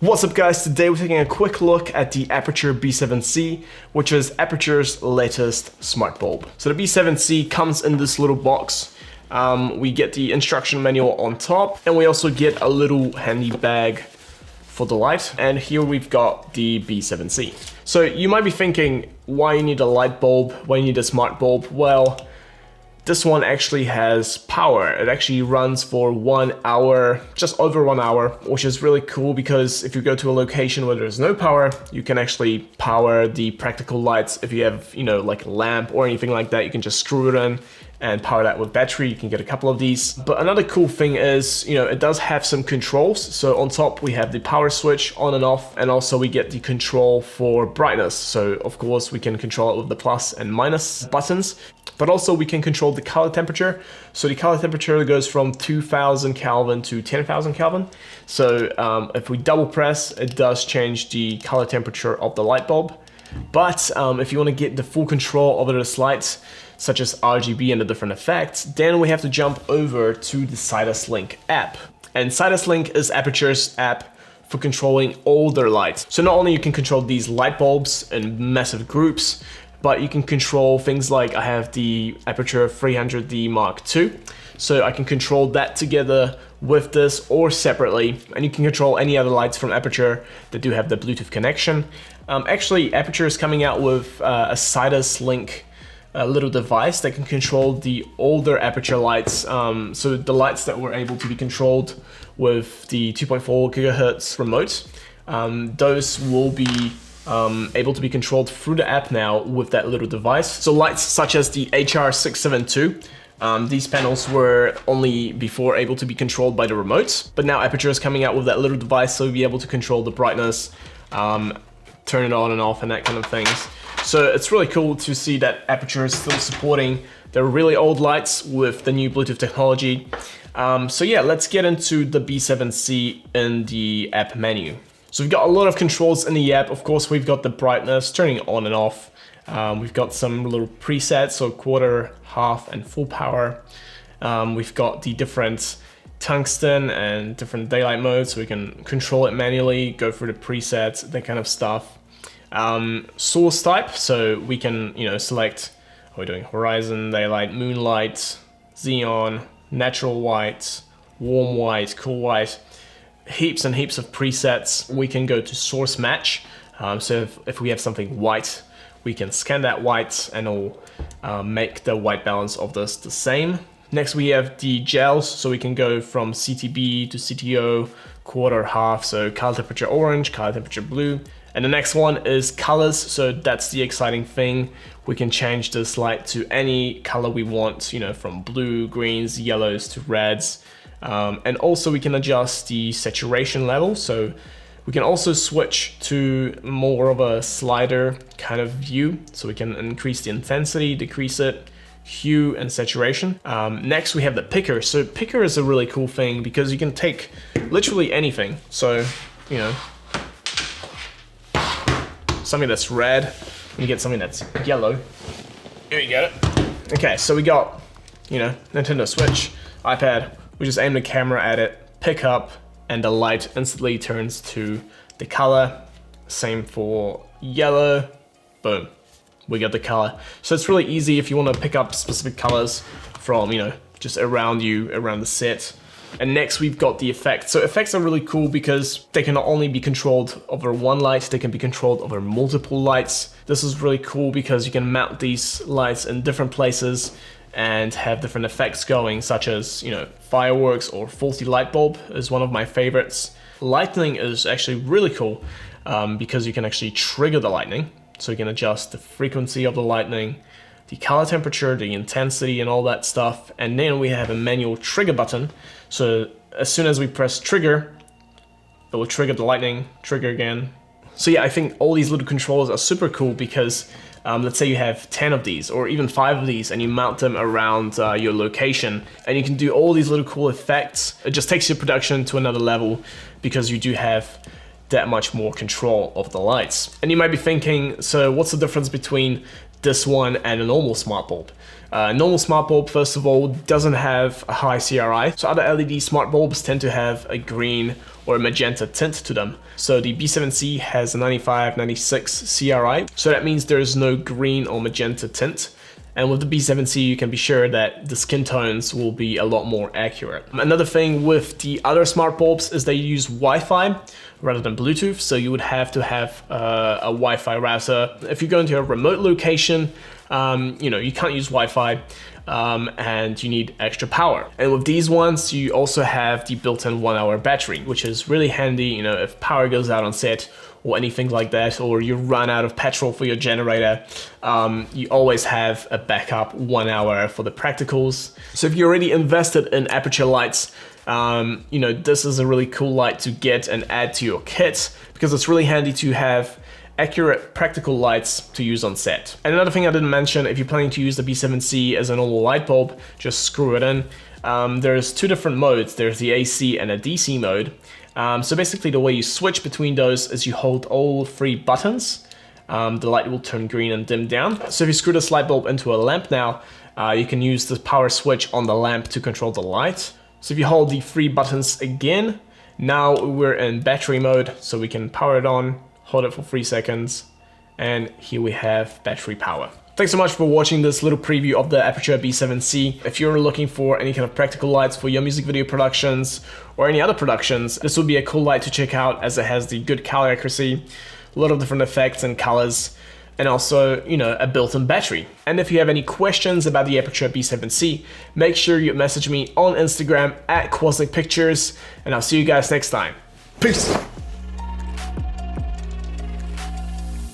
What's up guys, today we're taking a quick look at the Aputure B7C, which is Aputure's latest smart bulb. So the B7C comes in this little box. We get the instruction manual on top, and we also get a little handy bag for the light. And here we've got the B7C. So you might be thinking, why you need a light bulb, why you need a smart bulb? Well, this one actually has power. It actually runs for 1 hour, just over 1 hour, which is really cool because if you go to a location where there's no power, you can actually power the practical lights. If you have, like a lamp or anything like that, you can just screw it in and power that with battery. You can get a couple of these. But another cool thing is, it does have some controls. So on top we have the power switch on and off, and also we get the control for brightness. So of course we can control it with the plus and minus buttons, but also we can control the color temperature. So the color temperature goes from 2000 Kelvin to 10,000 Kelvin. So if we double press, it does change the color temperature of the light bulb. But if you want to get the full control over this light, such as RGB and the different effects, then we have to jump over to the Cytus Link app. And Cytus Link is Aputure's app for controlling all their lights. So not only you can control these light bulbs in massive groups, but you can control things like I have the Aputure 300D Mark II. So I can control that together with this or separately, and you can control any other lights from Aputure that do have the Bluetooth connection. Actually, Aputure is coming out with a Cytus Link little device that can control the older Aputure lights. So the lights that were able to be controlled with the 2.4 gigahertz remote, those will be able to be controlled through the app now with that little device. So lights such as the HR672, these panels were only before able to be controlled by the remote, but now Aputure is coming out with that little device, so you'll be able to control the brightness, turn it on and off and that kind of things. So it's really cool to see that Aputure is still supporting their really old lights with the new Bluetooth technology. So yeah, let's get into the B7C in the app menu. So we've got a lot of controls in the app. Of course, we've got the brightness, turning it on and off. We've got some little presets, so quarter, half, and full power. We've got the different tungsten and different daylight modes, so we can control it manually, go through the presets, that kind of stuff. Source type, so we can, select, we're doing horizon, daylight, moonlight, xenon, natural white, warm white, cool white. Heaps and heaps of presets. We can go to source match. So if we have something white, we can scan that white and it'll make the white balance of this the same. Next we have the gels, so we can go from CTB to CTO, quarter, half, so color temperature orange, color temperature blue. And the next one is colors, so that's the exciting thing. We can change this light to any color we want, from blue, greens, yellows to reds. And also we can adjust the saturation level, so we can also switch to more of a slider kind of view, so we can increase the intensity, decrease it, hue and saturation. Next we have the picker. So picker is a really cool thing because you can take literally anything. So, something that's red, you get something that's yellow. Here you go. Okay, so we got, Nintendo Switch, iPad. We just aim the camera at it, pick up, and the light instantly turns to the color. Same for yellow, boom, we got the color. So it's really easy if you want to pick up specific colors from, just around you, around the set. And next we've got the effects. So effects are really cool because they can not only be controlled over one light, they can be controlled over multiple lights. This is really cool because you can mount these lights in different places and have different effects going, such as, fireworks or faulty light bulb is one of my favorites. Lightning is actually really cool because you can actually trigger the lightning. So you can adjust the frequency of the lightning, the color temperature, the intensity and all that stuff. And then we have a manual trigger button. So as soon as we press trigger, it will trigger the lightning, trigger again. So yeah, I think all these little controls are super cool because let's say you have 10 of these or even 5 of these and you mount them around your location and you can do all these little cool effects. It just takes your production to another level because you do have that much more control of the lights. And you might be thinking, so what's the difference between this one and a normal smart bulb? Normal smart bulb, first of all, doesn't have a high CRI. So other LED smart bulbs tend to have a green or a magenta tint to them. So the B7C has a 95, 96 CRI, so that means there is no green or magenta tint. And with the B7C, you can be sure that the skin tones will be a lot more accurate. Another thing with the other smart bulbs is they use Wi-Fi rather than Bluetooth, so you would have to have a Wi-Fi router. If you go into a remote location, you can't use Wi-Fi, and you need extra power. And with these ones, you also have the built-in 1-hour battery, which is really handy, if power goes out on set or anything like that, or you run out of petrol for your generator, you always have a backup 1 hour for the practicals. So if you're already invested in Aputure lights, this is a really cool light to get and add to your kit, because it's really handy to have accurate practical lights to use on set. And another thing I didn't mention, if you're planning to use the B7C as a normal light bulb, just screw it in. There's two different modes. There's the AC and a DC mode. So basically the way you switch between those is you hold all 3 buttons. The light will turn green and dim down. So if you screw this light bulb into a lamp now, you can use the power switch on the lamp to control the light. So if you hold the 3 buttons again, now we're in battery mode, so we can power it on, hold it for 3 seconds, and here we have battery power. Thanks so much for watching this little preview of the Aputure B7C. If you're looking for any kind of practical lights for your music video productions or any other productions, this would be a cool light to check out, as it has the good color accuracy, a lot of different effects and colors, and also, a built-in battery. And if you have any questions about the Aputure B7C, make sure you message me on Instagram at KwasnikPictures, and I'll see you guys next time. Peace!